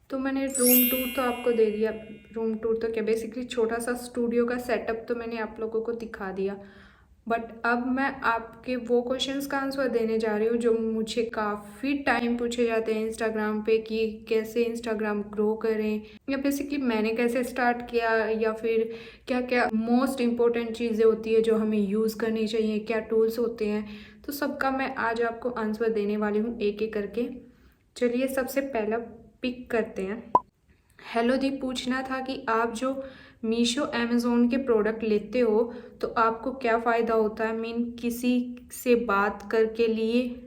तो मैंने room tour तो आपको दे दिया। रूम टूर तो क्या, बेसिकली छोटा सा स्टूडियो का सेटअप तो मैंने आप लोगों को दिखा दिया। बट अब मैं आपके वो क्वेश्चंस का आंसर देने जा रही हूँ जो मुझे काफ़ी टाइम पूछे जाते हैं इंस्टाग्राम पे, कि कैसे इंस्टाग्राम ग्रो करें, या बेसिकली मैंने कैसे स्टार्ट किया, या फिर क्या क्या मोस्ट इम्पोर्टेंट चीज़ें होती है जो हमें यूज़ करनी चाहिए, क्या टूल्स होते हैं। तो सबका मैं आज आपको आंसर देने वाली हूँ एक एक करके। चलिए सबसे पहला पिक करते हैं। हेलो दी, पूछना था कि आप जो मीशो अमेज़ोन के प्रोडक्ट लेते हो तो आपको क्या फ़ायदा होता है, मीन किसी से बात करके लिए,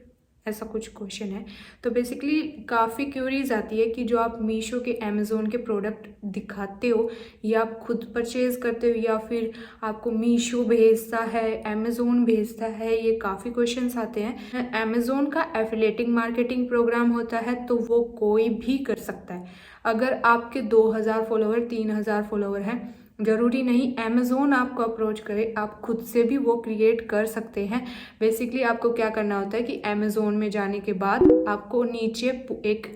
ऐसा कुछ क्वेश्चन है। तो बेसिकली काफ़ी क्यूरीज आती है कि जो आप मीशो के अमेज़ोन के प्रोडक्ट दिखाते हो, या आप खुद परचेज करते हो, या फिर आपको मीशो भेजता है, अमेज़ोन भेजता है, ये काफ़ी क्वेश्चंस आते हैं। अमेज़ोन का एफिलेटिंग मार्केटिंग प्रोग्राम होता है तो वो कोई भी कर सकता है। अगर आपके 2000 फॉलोवर, 3000 फॉलोवर हैं, ज़रूरी नहीं अमेज़ोन आपको अप्रोच करे, आप खुद से भी वो क्रिएट कर सकते हैं। बेसिकली आपको क्या करना होता है कि अमेज़ोन में जाने के बाद आपको नीचे एक,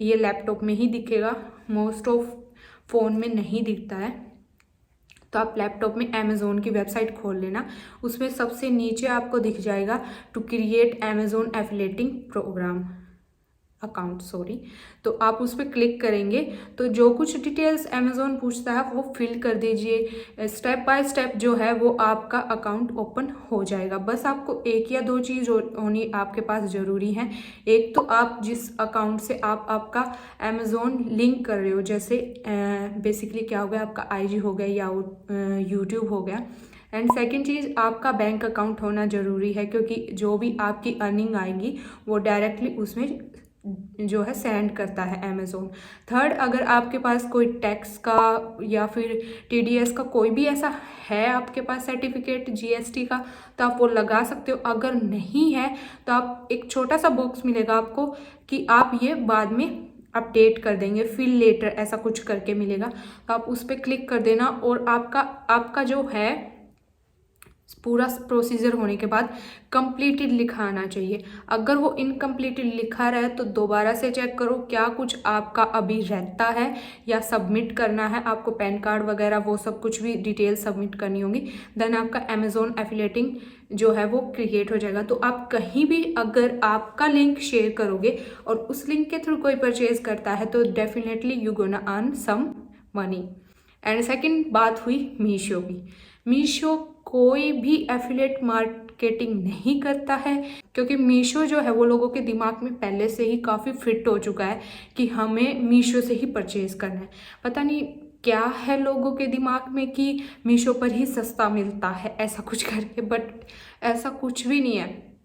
ये लैपटॉप में ही दिखेगा, मोस्ट ऑफ फ़ोन में नहीं दिखता है, तो आप लैपटॉप में अमेज़ोन की वेबसाइट खोल लेना। उसमें सबसे नीचे आपको दिख जाएगा to create Amazon affiliating program account, sorry. तो आप उस पर क्लिक करेंगे तो जो कुछ डिटेल्स अमेज़ोन पूछता है वो फिल कर दीजिए। स्टेप बाय स्टेप जो है वो आपका अकाउंट ओपन हो जाएगा। बस आपको एक या दो चीज़ होनी आपके पास ज़रूरी है। एक तो आप जिस अकाउंट से आप आपका अमेज़ोन लिंक कर रहे हो, जैसे बेसिकली क्या हो गया, आपका आईजी हो गया या यूट्यूब हो गया। एंड सेकेंड चीज़, आपका बैंक अकाउंट होना ज़रूरी है, क्योंकि जो भी आपकी अर्निंग आएगी वो डायरेक्टली उसमें जो है सेंड करता है अमेज़ोन। थर्ड, अगर आपके पास कोई टैक्स का या फिर टीडीएस का कोई भी ऐसा है आपके पास सर्टिफिकेट जीएसटी का, तो आप वो लगा सकते हो। अगर नहीं है तो आप एक छोटा सा बॉक्स मिलेगा आपको कि आप ये बाद में अपडेट कर देंगे, फिल लेटर ऐसा कुछ करके मिलेगा, तो आप उस पर क्लिक कर देना। और आपका जो है पूरा प्रोसीजर होने के बाद कंप्लीटेड लिखा आना चाहिए। अगर वो इनकम्प्लीटेड लिखा रहे तो दोबारा से चेक करो क्या कुछ आपका अभी रहता है या सबमिट करना है। आपको पैन कार्ड वगैरह वो सब कुछ भी डिटेल सबमिट करनी होगी, देन आपका अमेज़ोन एफिलेटिंग जो है वो क्रिएट हो जाएगा। तो आप कहीं भी अगर आपका लिंक शेयर करोगे और उस लिंक के थ्रू कोई परचेज करता है तो definitely you gonna earn some money. And second बात हुई मीशो की। मीशो कोई भी एफिलेट मार्केटिंग नहीं करता है, क्योंकि मीशो जो है वो लोगों के दिमाग में पहले से ही काफ़ी फिट हो चुका है कि हमें मीशो से ही परचेज करना है। पता नहीं क्या है लोगों के दिमाग में कि मीशो पर ही सस्ता मिलता है ऐसा कुछ करके, बट ऐसा कुछ भी नहीं है।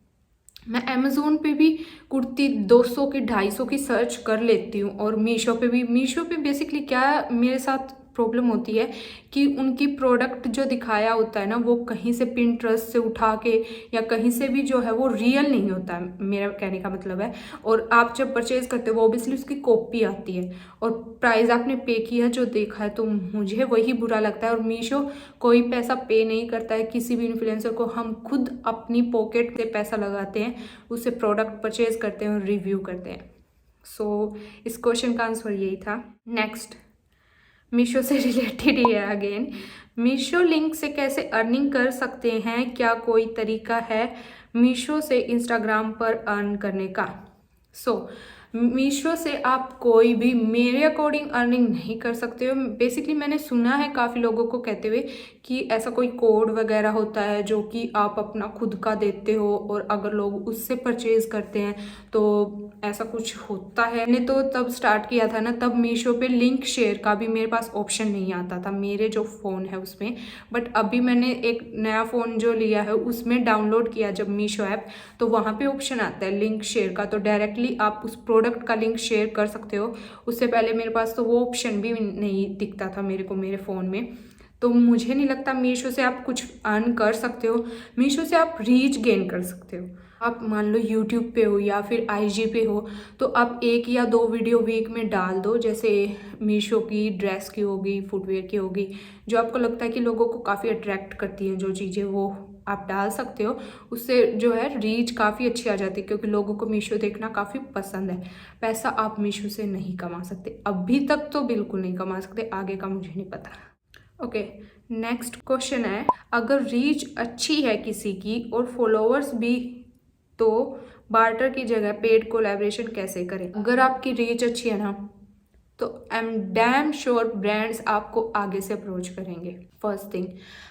मैं अमेज़ोन पे भी कुर्ती 200 की 250 की सर्च कर लेती हूँ, और मीशो पे भी। मीशो पे बेसिकली क्या मेरे साथ प्रॉब्लम होती है कि उनकी प्रोडक्ट जो दिखाया होता है ना, वो कहीं से पिंटरेस्ट से उठा के या कहीं से भी जो है वो रियल नहीं होता है, मेरा कहने का मतलब है। और आप जब परचेज करते हो वो ऑब्वियसली उसकी कॉपी आती है, और प्राइस आपने पे किया जो देखा है, तो मुझे वही बुरा लगता है। और मीशो कोई पैसा पे नहीं करता है किसी भी इन्फ्लुएंसर को, हम खुद अपनी पॉकेट से पैसा लगाते हैं, उससे प्रोडक्ट परचेज करते हैं और रिव्यू करते हैं। सो इस क्वेश्चन का आंसर यही था। नेक्स्ट, मीशो से रिलेटेड ही है अगेन। मीशो लिंक से कैसे अर्निंग कर सकते हैं, क्या कोई तरीका है मीशो से इंस्टाग्राम पर अर्न करने का? मीशो से आप कोई भी मेरे अकॉर्डिंग अर्निंग नहीं कर सकते हो। बेसिकली मैंने सुना है काफ़ी लोगों को कहते हुए कि ऐसा कोई कोड वगैरह होता है जो कि आप अपना खुद का देते हो, और अगर लोग उससे परचेज करते हैं तो ऐसा कुछ होता है। मैंने तो तब स्टार्ट किया था ना, तब मीशो पे लिंक शेयर का भी मेरे पास ऑप्शन नहीं आता था मेरे जो फ़ोन है उसमें। बट अभी मैंने एक नया फ़ोन जो लिया है उसमें डाउनलोड किया जब मीशो ऐप, तो वहाँ पे ऑप्शन आता है लिंक शेयर का, तो डायरेक्टली आप उस प्रोडक्ट का लिंक शेयर कर सकते हो। उससे पहले मेरे पास तो वो ऑप्शन भी नहीं दिखता था मेरे को मेरे फ़ोन में। तो मुझे नहीं लगता मीशो से आप कुछ अर्न कर सकते हो। मीशो से आप रीच गेन कर सकते हो। आप मान लो यूट्यूब पे हो या फिर आईजी पे हो, तो आप 1 या 2 वीडियो वीक में डाल दो, जैसे मीशो की ड्रेस की होगी, फुटवेयर की होगी, जो आपको लगता है कि लोगों को काफ़ी अट्रैक्ट करती हैं जो चीज़ें, वो आप डाल सकते हो, उससे जो है रीच काफ़ी अच्छी आ जाती है, क्योंकि लोगों को मीशो देखना काफ़ी पसंद है। पैसा आप मीशो से नहीं कमा सकते, अभी तक तो बिल्कुल नहीं कमा सकते, आगे का मुझे नहीं पता। ओके, नेक्स्ट क्वेश्चन है, अगर रीच अच्छी है किसी की और फॉलोअर्स भी, तो बार्टर की जगह पेड कोलैबोरेशन कैसे करें? अगर आपकी रीच अच्छी है ना, तो I am damn sure brands आपको आगे से अप्रोच करेंगे। फर्स्ट थिंग,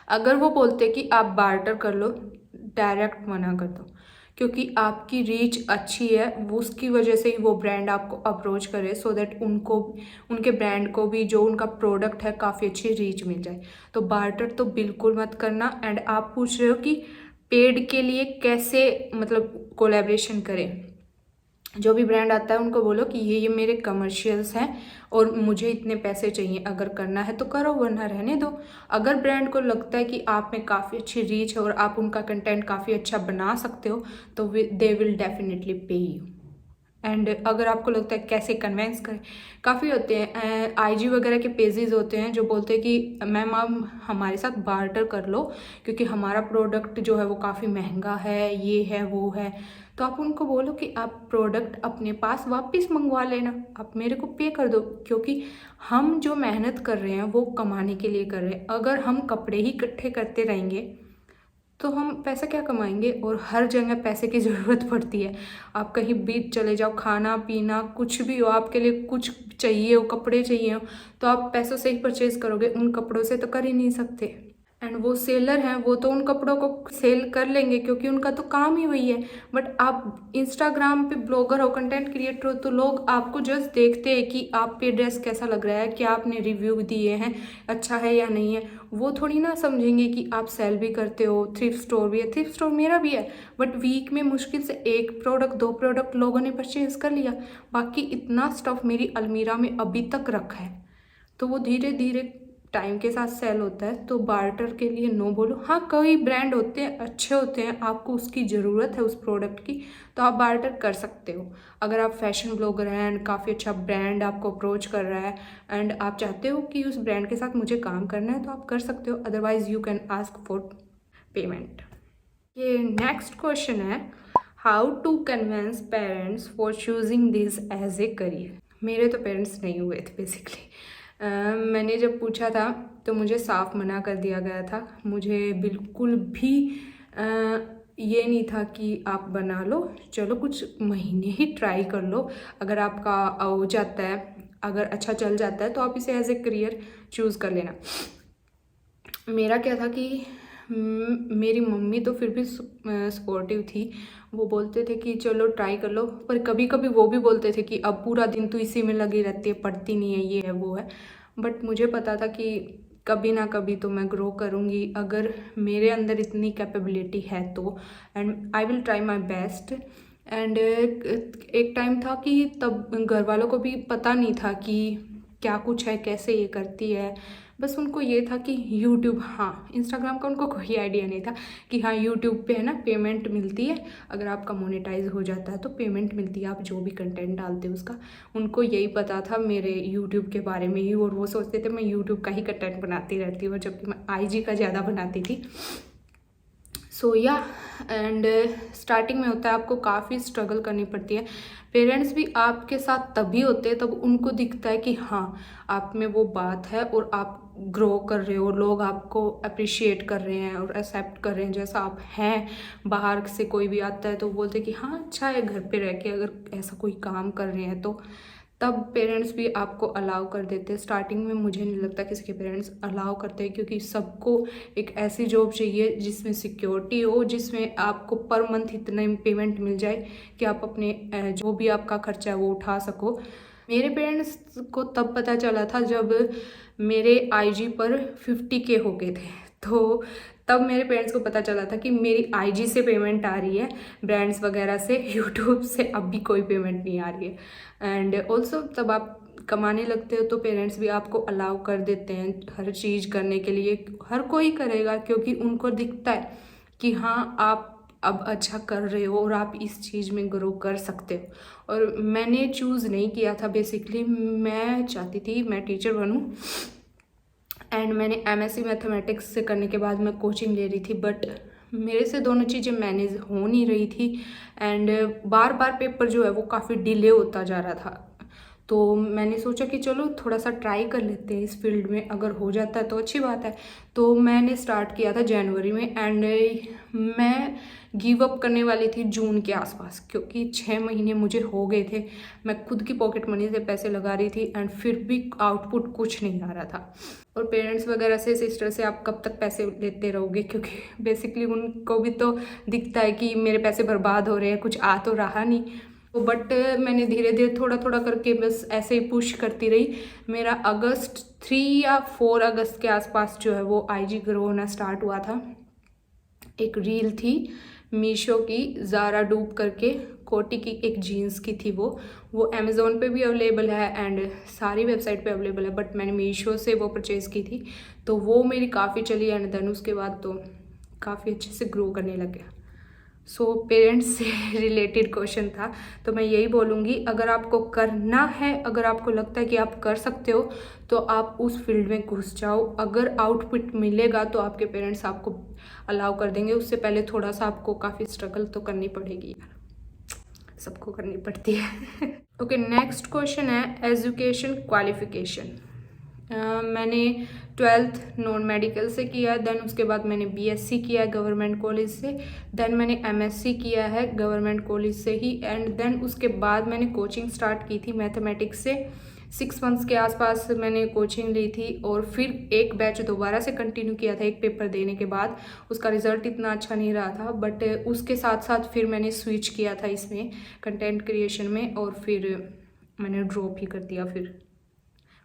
अगर वो बोलते कि आप बार्टर कर लो, डायरेक्ट मना कर दो, क्योंकि आपकी रीच अच्छी है, वो उसकी वजह से ही वो ब्रांड आपको अप्रोच करे, सो दैट उनको, उनके ब्रांड को भी जो उनका प्रोडक्ट है काफ़ी अच्छी रीच मिल जाए। तो बार्टर तो बिल्कुल मत करना। एंड आप पूछ रहे हो कि पेड के लिए कैसे मतलब कोलैबोरेशन करें, जो भी ब्रांड आता है उनको बोलो कि ये मेरे कमर्शियल्स हैं और मुझे इतने पैसे चाहिए, अगर करना है तो करो वरना रहने दो। अगर ब्रांड को लगता है कि आप में काफ़ी अच्छी रीच है और आप उनका कंटेंट काफ़ी अच्छा बना सकते हो, तो दे विल डेफिनेटली पे यू। एंड अगर आपको लगता है कैसे कन्वेंस करें, काफ़ी होते हैं आईजी वगैरह के पेजेस होते हैं जो बोलते हैं कि मैम आप हमारे साथ बार्टर कर लो, क्योंकि हमारा प्रोडक्ट जो है वो काफ़ी महंगा है, ये है वो है। तो आप उनको बोलो कि आप प्रोडक्ट अपने पास वापस मंगवा लेना, आप मेरे को पे कर दो, क्योंकि हम जो मेहनत कर रहे हैं वो कमाने के लिए कर रहे हैं। अगर हम कपड़े ही इकट्ठे करते रहेंगे तो हम पैसा क्या कमाएंगे? और हर जगह पैसे की ज़रूरत पड़ती है। आप कहीं भी चले जाओ, खाना पीना कुछ भी हो, आपके लिए कुछ चाहिए हो, कपड़े चाहिए हो, तो आप पैसों से ही परचेज़ करोगे, उन कपड़ों से तो कर ही नहीं सकते। एंड वो सेलर हैं, वो तो उन कपड़ों को सेल कर लेंगे क्योंकि उनका तो काम ही वही है। बट आप इंस्टाग्राम पे ब्लॉगर हो, कंटेंट क्रिएटर हो, तो लोग आपको जस्ट देखते हैं कि आप पे ड्रेस कैसा लग रहा है, क्या आपने रिव्यू दिए हैं, अच्छा है या नहीं है। वो थोड़ी ना समझेंगे कि आप सेल भी करते हो, थ्रिफ्ट स्टोर भी है, थ्रिफ्ट स्टोर मेरा भी है, बट वीक में मुश्किल से 1 प्रोडक्ट 2 प्रोडक्ट लोगों ने परचेज कर लिया, बाकी इतना स्टफ मेरी अलमीरा में अभी तक रखा है। तो वो धीरे धीरे टाइम के साथ सेल होता है। तो बार्टर के लिए नो बोलो। हाँ, कई ब्रांड होते हैं अच्छे होते हैं, आपको उसकी ज़रूरत है उस प्रोडक्ट की, तो आप बार्टर कर सकते हो। अगर आप फैशन ब्लॉगर हैं एंड काफ़ी अच्छा ब्रांड आपको अप्रोच कर रहा है एंड आप चाहते हो कि उस ब्रांड के साथ मुझे काम करना है, तो आप कर सकते हो। Otherwise you can ask for payment. ये नेक्स्ट क्वेश्चन है, how to convince parents for choosing this as a career. मेरे तो पेरेंट्स नहीं हुए थे बेसिकली। मैंने जब पूछा था तो मुझे साफ मना कर दिया गया था। मुझे बिल्कुल भी ये नहीं था कि आप बना लो, चलो कुछ महीने ही ट्राई कर लो, अगर आपका हो जाता है, अगर अच्छा चल जाता है तो आप इसे एज ए करियर चूज़ कर लेना। मेरा क्या था कि मेरी मम्मी तो फिर भी सपोर्टिव थी। वो बोलते थे कि चलो ट्राई कर लो, पर कभी कभी वो भी बोलते थे कि अब पूरा दिन तो इसी में लगी रहती है, पढ़ती नहीं है, ये है वो है। बट मुझे पता था कि कभी ना कभी तो मैं ग्रो करूँगी, अगर मेरे अंदर इतनी कैपेबिलिटी है तो, and I will try my best. And एक टाइम था कि तब घर वालों को भी पता नहीं था कि क्या कुछ है, कैसे ये करती है। बस उनको ये था कि यूट्यूब, हाँ इंस्टाग्राम का उनको कोई आइडिया नहीं था कि हाँ यूट्यूब पे है ना पेमेंट मिलती है, अगर आपका मोनेटाइज हो जाता है तो पेमेंट मिलती है, आप जो भी कंटेंट डालते हो उसका। उनको यही पता था मेरे यूट्यूब के बारे में ही, और वो सोचते थे मैं यूट्यूब का ही कंटेंट बनाती रहती हूँ, जबकि मैं आईजी का ज़्यादा बनाती थी। सो या एंड स्टार्टिंग में होता है, आपको काफ़ी स्ट्रगल करनी पड़ती है। पेरेंट्स भी आपके साथ तभी होते हैं तब उनको दिखता है कि हाँ आप में वो बात है और आप ग्रो कर रहे हो, लोग आपको अप्रिशिएट कर रहे हैं और एक्सेप्ट कर रहे हैं जैसा आप हैं। बाहर से कोई भी आता है तो बोलते हैं कि हाँ अच्छा है, घर पे रह के अगर ऐसा कोई काम कर रहे हैं तो तब पेरेंट्स भी आपको अलाउ कर देते हैं। स्टार्टिंग में मुझे नहीं लगता किसी के पेरेंट्स अलाउ करते हैं, क्योंकि सबको एक ऐसी जॉब चाहिए जिसमें सिक्योरिटी हो, जिसमें आपको पर मंथ इतने पेमेंट मिल जाए कि आप अपने जो भी आपका खर्चा है वो उठा सको। मेरे पेरेंट्स को तब पता चला था जब मेरे आईजी पर 50K हो गए थे, तो तब मेरे पेरेंट्स को पता चला था कि मेरी आईजी से पेमेंट आ रही है, ब्रांड्स वगैरह से, यूट्यूब से अभी कोई पेमेंट नहीं आ रही है। एंड ऑल्सो तब आप कमाने लगते हो तो पेरेंट्स भी आपको अलाउ कर देते हैं हर चीज़ करने के लिए। हर कोई करेगा क्योंकि उनको दिखता है कि हाँ आप अब अच्छा कर रहे हो और आप इस चीज़ में ग्रो कर सकते हो। और मैंने चूज़ नहीं किया था बेसिकली, मैं चाहती थी मैं टीचर बनूं एंड मैंने MSc मैथमेटिक्स से करने के बाद मैं कोचिंग ले रही थी, बट मेरे से दोनों चीज़ें मैनेज हो नहीं रही थी एंड बार बार पेपर जो है वो काफ़ी डिले होता जा रहा था। तो मैंने सोचा कि चलो थोड़ा सा ट्राई कर लेते हैं इस फील्ड में, अगर हो जाता है तो अच्छी बात है। तो मैंने स्टार्ट किया था जनवरी में एंड मैं गिव अप करने वाली थी जून के आसपास, क्योंकि 6 महीने मुझे हो गए थे। मैं खुद की पॉकेट मनी से पैसे लगा रही थी एंड फिर भी आउटपुट कुछ नहीं आ रहा था। और पेरेंट्स वगैरह से, सिस्टर से आप कब तक पैसे लेते रहोगे, क्योंकि बेसिकली उनको भी तो दिखता है कि मेरे पैसे बर्बाद हो रहे हैं, कुछ आ तो रहा नहीं। तो बट मैंने धीरे धीरे थोड़ा थोड़ा करके बस ऐसे ही पुश करती रही। मेरा अगस्त 3 या 4 अगस्त के आसपास जो है वो IG ग्रो होना स्टार्ट हुआ था। एक रील थी मीशो की, ज़ारा डूब करके, कोटी की एक जीन्स की थी वो अमेज़ोन पे भी अवेलेबल है एंड सारी वेबसाइट पे अवेलेबल है, बट मैंने मीशो से वो परचेज़ की थी। तो वो मेरी काफ़ी चली एंड देन उसके बाद तो काफ़ी अच्छे से ग्रो करने लग गया। सो पेरेंट्स से रिलेटेड क्वेश्चन था, तो मैं यही बोलूँगी, अगर आपको करना है, अगर आपको लगता है कि आप कर सकते हो तो आप उस फील्ड में घुस जाओ। अगर आउटपुट मिलेगा तो आपके पेरेंट्स आपको अलाउ कर देंगे। उससे पहले थोड़ा सा आपको काफ़ी स्ट्रगल तो करनी पड़ेगी यार, सबको करनी पड़ती है। ओके, नेक्स्ट क्वेश्चन है एजुकेशन क्वालिफिकेशन। मैंने 12th नॉन मेडिकल से किया, देन उसके बाद मैंने BSc किया है गवर्नमेंट कॉलेज से, देन मैंने MSc किया है गवर्नमेंट कॉलेज से ही एंड देन उसके बाद मैंने कोचिंग स्टार्ट की थी मैथमेटिक्स से। 6 मंथ्स के आसपास मैंने कोचिंग ली थी और फिर एक बैच दोबारा से कंटिन्यू किया था एक पेपर देने के बाद। उसका रिज़ल्ट इतना अच्छा नहीं रहा था, बट उसके साथ साथ फिर मैंने स्विच किया था इसमें कंटेंट क्रिएशन में और फिर मैंने ड्रॉप ही कर दिया फिर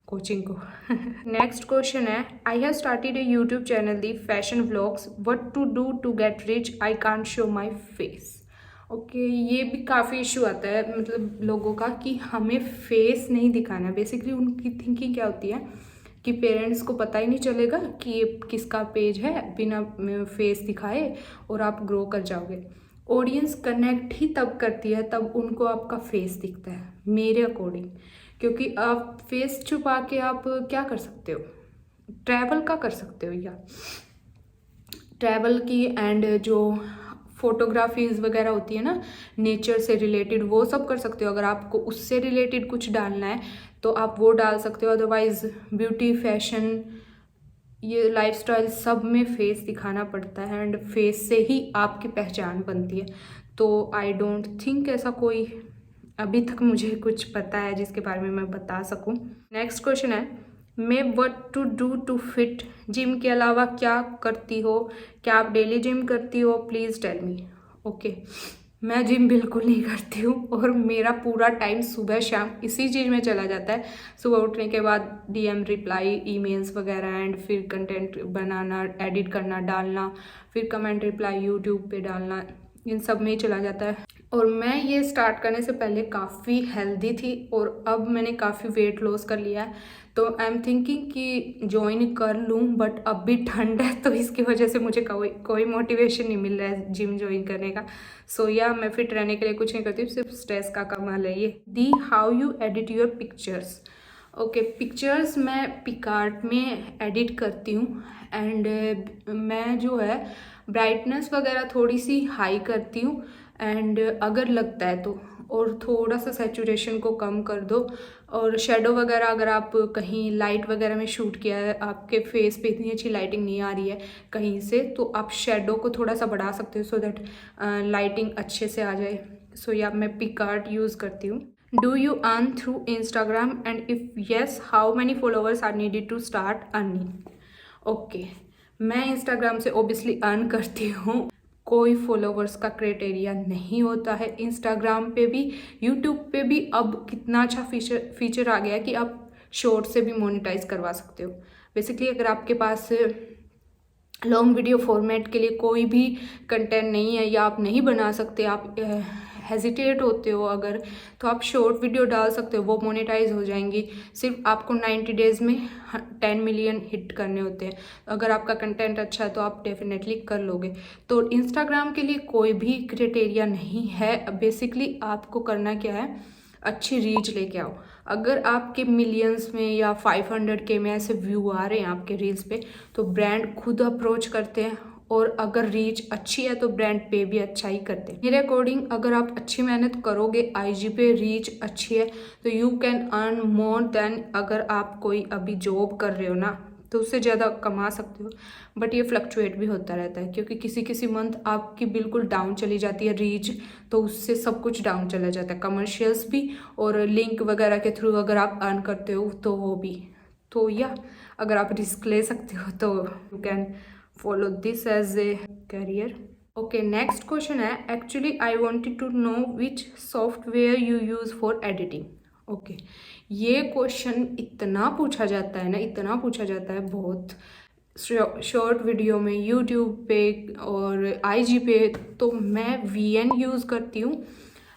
कोचिंग को। नेक्स्ट क्वेश्चन है, I have started a YouTube channel the fashion vlogs, what to do to get rich, I can't show my face. Okay, ये भी काफ़ी इशू आता है मतलब लोगों का कि हमें फेस नहीं दिखाना है। बेसिकली उनकी थिंकिंग क्या होती है कि पेरेंट्स को पता ही नहीं चलेगा कि ये किसका पेज है बिना फेस दिखाए और आप ग्रो कर जाओगे। ऑडियंस कनेक्ट ही तब करती है तब उनको आपका फेस दिखता है मेरे अकॉर्डिंग, क्योंकि आप फेस छुपा के आप क्या कर सकते हो, ट्रैवल का कर सकते हो या ट्रैवल की एंड जो फोटोग्राफीज वगैरह होती है ना नेचर से रिलेटेड, वो सब कर सकते हो। अगर आपको उससे रिलेटेड कुछ डालना है तो आप वो डाल सकते हो। अदरवाइज ब्यूटी, फैशन, ये लाइफस्टाइल सब में फेस दिखाना पड़ता है एंड फेस से ही आपकी पहचान बनती है। तो आई डोंट थिंक ऐसा कोई अभी तक मुझे कुछ पता है जिसके बारे में मैं बता सकूं। नेक्स्ट क्वेश्चन है, मैं what to do to fit, gym के अलावा क्या करती हो, क्या आप डेली जिम करती हो, प्लीज़ टेल मी। ओके, मैं जिम बिल्कुल नहीं करती हूँ और मेरा पूरा टाइम सुबह शाम इसी चीज़ में चला जाता है। सुबह उठने के बाद DM रिप्लाई, ईमेल्स वगैरह एंड फिर कंटेंट बनाना, एडिट करना, डालना, फिर कमेंट रिप्लाई यूट्यूब पे डालना, इन सब में ही चला जाता है। और मैं ये स्टार्ट करने से पहले काफ़ी हेल्दी थी और अब मैंने काफ़ी वेट लॉस कर लिया है। तो आई एम थिंकिंग कि ज्वाइन कर लूँ, बट अब भी ठंड है तो इसकी वजह से मुझे कोई मोटिवेशन नहीं मिल रहा है जिम ज्वाइन करने का। सो या मैं फिट रहने के लिए कुछ नहीं करती हूँ, सिर्फ स्ट्रेस का कमाल है ये। दी how you edit your pictures. Okay, pictures मैं पिकआर्ट में एडिट करती हूँ एंड मैं जो है ब्राइटनेस वगैरह थोड़ी सी हाई करती हूँ एंड अगर लगता है तो, और थोड़ा सा सैचुरेशन को कम कर दो। और शेडो वगैरह अगर आप कहीं लाइट वगैरह में शूट किया है, आपके फेस पे इतनी अच्छी लाइटिंग नहीं आ रही है कहीं से, तो आप शेडो को थोड़ा सा बढ़ा सकते हो सो दैट लाइटिंग अच्छे से आ जाए। सो या मैं पिकआर्ट यूज़ करती हूँ। Do you earn through Instagram and if yes how many followers are needed to start earning. Okay, मैं इंस्टाग्राम से ओबियसली अर्न करती हूँ, कोई फॉलोवर्स का क्राइटेरिया नहीं होता है इंस्टाग्राम पे भी। यूट्यूब पे भी अब कितना अच्छा फीचर आ गया है कि आप शॉर्ट से भी मोनेटाइज करवा सकते हो। बेसिकली अगर आपके पास लॉन्ग वीडियो फॉर्मेट के लिए कोई भी कंटेंट नहीं है या आप नहीं बना सकते, आप हेजिटेट होते हो अगर, तो आप शॉर्ट वीडियो डाल सकते हो, वो मोनेटाइज हो जाएंगी। सिर्फ आपको 90 डेज़ में 10 मिलियन हिट करने होते हैं। अगर आपका कंटेंट अच्छा है तो आप डेफिनेटली कर लोगे। तो इंस्टाग्राम के लिए कोई भी क्राइटेरिया नहीं है। बेसिकली आपको करना क्या है, अच्छी रीच लेके आओ। अगर आपके मिलियंस में या 500K में ऐसे व्यू आ रहे हैं आपके रील्स पे, तो ब्रांड खुद अप्रोच करते हैं और अगर रीच अच्छी है तो ब्रांड पे भी अच्छा ही करते हैं। मेरे अकॉर्डिंग अगर आप अच्छी मेहनत करोगे, आईजी पे रीच अच्छी है तो you can earn more than अगर आप कोई अभी जॉब कर रहे हो ना, तो उससे ज़्यादा कमा सकते हो। बट ये फ्लक्चुएट भी होता रहता है, क्योंकि किसी किसी मंथ आपकी बिल्कुल डाउन चली जाती है रीच, तो उससे सब कुछ डाउन चला जाता है, कमर्शियल्स भी और लिंक वगैरह के थ्रू अगर आप अर्न करते हो तो वो भी। तो या अगर आप रिस्क ले सकते हो तो you can follow this as a career. Okay, next question है, actually I wanted to know which software you use for editing. Okay, ये क्वेश्चन इतना पूछा जाता है ना, इतना पूछा जाता है बहुत शॉर्ट वीडियो में, यूट्यूब पे और आईजी पे। तो मैं वीएन यूज़ करती हूँ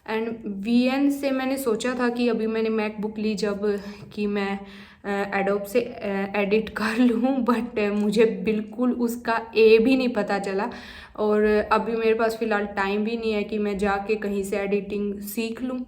एंड वीएन से मैंने सोचा था कि अभी मैंने मैकबुक ली जब कि मैं एडोब से एडिट कर लूँ, बट मुझे बिल्कुल उसका ए भी नहीं पता चला और अभी मेरे पास फ़िलहाल टाइम भी नहीं है कि मैं जाके कहीं से एडिटिंग सीख लूँ।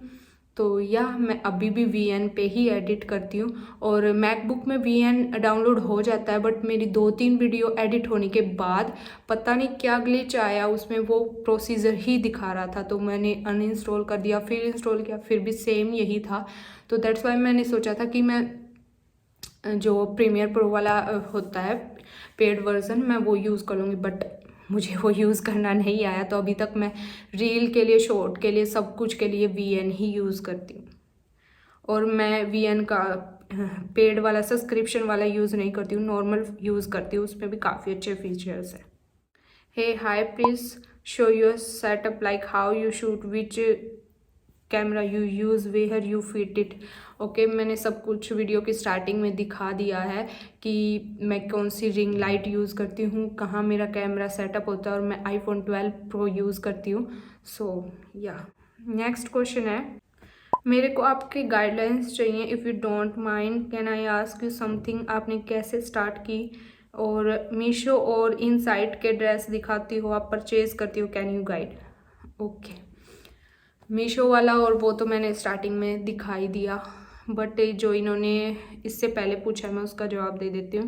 तो यह मैं अभी भी वीएन पे ही एडिट करती हूँ और मैकबुक में वीएन डाउनलोड हो जाता है, बट मेरी 2-3 वीडियो एडिट होने के बाद पता नहीं क्या ग्लिच आया, उसमें वो प्रोसीजर ही दिखा रहा था, तो मैंने अनइंस्टॉल कर दिया, फिर इंस्टॉल किया, फिर भी सेम यही था। तो दैट्स वाई मैंने सोचा था कि मैं जो प्रीमियर प्रो वाला होता है पेड वर्जन, मैं वो यूज़ कर लूँगी, बट मुझे वो यूज़ करना नहीं आया। तो अभी तक मैं रील के लिए, शॉर्ट के लिए, सब कुछ के लिए वीएन ही यूज़ करती हूँ और मैं वीएन का पेड वाला सब्सक्रिप्शन वाला यूज़ नहीं करती हूँ, नॉर्मल यूज़ करती हूँ, उसमें भी काफ़ी अच्छे फीचर्स हैं। Hey hi, please show your setup like how you shoot, which camera you use, where you fit it. Okay, मैंने सब कुछ वीडियो की स्टार्टिंग में दिखा दिया है कि मैं कौन सी रिंग लाइट यूज़ करती हूँ, कहाँ मेरा कैमरा सेटअप होता है, और मैं iPhone 12 Pro यूज़ करती हूँ। सो या नेक्स्ट क्वेश्चन है, मेरे को आपके गाइडलाइंस चाहिए, if you don't mind can I ask you something. आपने कैसे स्टार्ट की और मीशो और इनसाइट के ड्रेस दिखाती हो, आप परचेज करती हो, can you guide. Okay, Meesho वाला और वो तो मैंने स्टार्टिंग में दिखाई दिया, बट जो इन्होंने इससे पहले पूछा मैं उसका जवाब दे देती हूँ।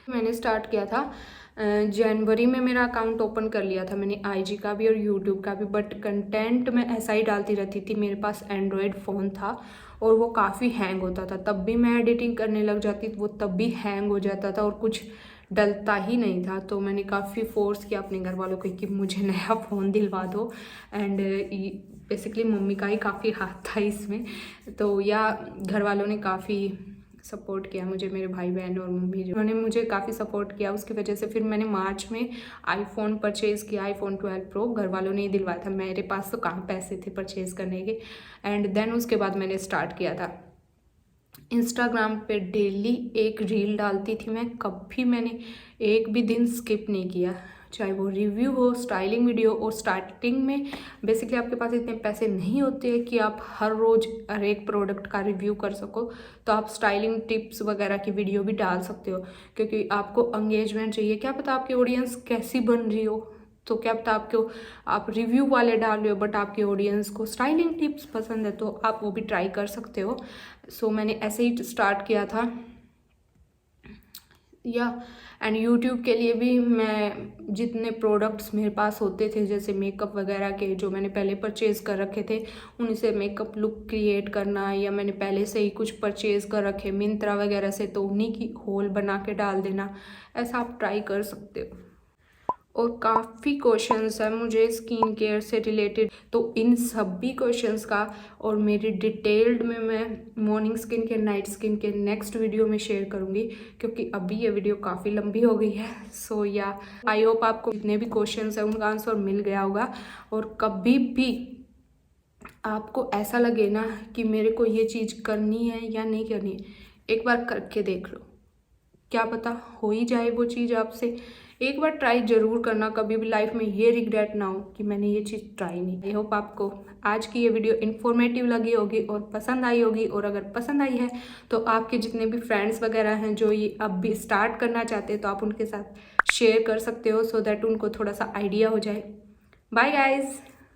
मैंने स्टार्ट किया था जनवरी में, मेरा अकाउंट ओपन कर लिया था मैंने आईजी का भी और यूट्यूब का भी, बट कंटेंट मैं ऐसा ही डालती रहती थी। मेरे पास एंड्रॉयड फ़ोन था और वो काफ़ी हैंग होता था, तब भी मैं एडिटिंग करने लग जाती वो तब भी हैंग हो जाता था और कुछ डलता ही नहीं था। तो मैंने काफ़ी फोर्स किया अपने घर वालों को कि मुझे नया फ़ोन दिलवा दो, एंड बेसिकली मम्मी का ही काफ़ी हाथ था इसमें। तो या घर वालों ने काफ़ी सपोर्ट किया मुझे, मेरे भाई बहन और मम्मी जो उन्होंने मुझे काफ़ी सपोर्ट किया। उसकी वजह से फिर मैंने मार्च में आईफोन परचेज़ किया, iPhone 12 Pro। घर वालों ने ही दिलवाया था, मेरे पास तो कहाँ पैसे थे परचेज़ करने के। एंड देन उसके बाद मैंने स्टार्ट किया था इंस्टाग्राम पे डेली एक रील डालती थी मैं, कभी मैंने एक भी दिन स्किप नहीं किया, चाहे वो रिव्यू हो, स्टाइलिंग वीडियो। और स्टार्टिंग में बेसिकली आपके पास इतने पैसे नहीं होते कि आप हर रोज़ हर एक प्रोडक्ट का रिव्यू कर सको, तो आप स्टाइलिंग टिप्स वगैरह की वीडियो भी डाल सकते हो, क्योंकि आपको एंगेजमेंट चाहिए। क्या पता आपकी ऑडियंस कैसी बन रही हो, तो क्या पता आप रिव्यू वाले डाल रहे हो बट आपकी ऑडियंस को स्टाइलिंग टिप्स पसंद है, तो आप वो भी ट्राई कर सकते हो। सो मैंने ऐसे ही स्टार्ट किया था या एंड यूट्यूब के लिए भी मैं जितने प्रोडक्ट्स मेरे पास होते थे, जैसे मेकअप वगैरह के जो मैंने पहले परचेज़ कर रखे थे, उन्हीं से मेकअप लुक क्रिएट करना, या मैंने पहले से ही कुछ परचेज़ कर रखे मिंत्रा वगैरह से, तो उन्हीं की होल बना के डाल देना, ऐसा आप ट्राई कर सकते हो। और काफ़ी क्वेश्चंस हैं मुझे स्किन केयर से रिलेटेड, तो इन सभी क्वेश्चंस का और मेरी डिटेल्ड में मैं morning skin care, night skin care next video में शेयर करूंगी, क्योंकि अभी ये वीडियो काफ़ी लंबी हो गई है। सो या आई होप आपको जितने भी क्वेश्चंस हैं उनका आंसर मिल गया होगा। और कभी भी आपको ऐसा लगे ना कि मेरे को ये चीज़ करनी है या नहीं करनी है, एक बार करके देख लो, क्या पता हो ही जाए वो चीज़ आपसे। एक बार ट्राई ज़रूर करना, कभी भी लाइफ में ये रिग्रेट ना हो कि मैंने ये चीज़ ट्राई नहीं। आई होप आपको आज की ये वीडियो इन्फॉर्मेटिव लगी होगी और पसंद आई होगी, और अगर पसंद आई है तो आपके जितने भी फ्रेंड्स वगैरह हैं जो ये अब भी स्टार्ट करना चाहते हैं, तो आप उनके साथ शेयर कर सकते हो, सो दैट उनको थोड़ा सा आइडिया हो जाए। Bye guys.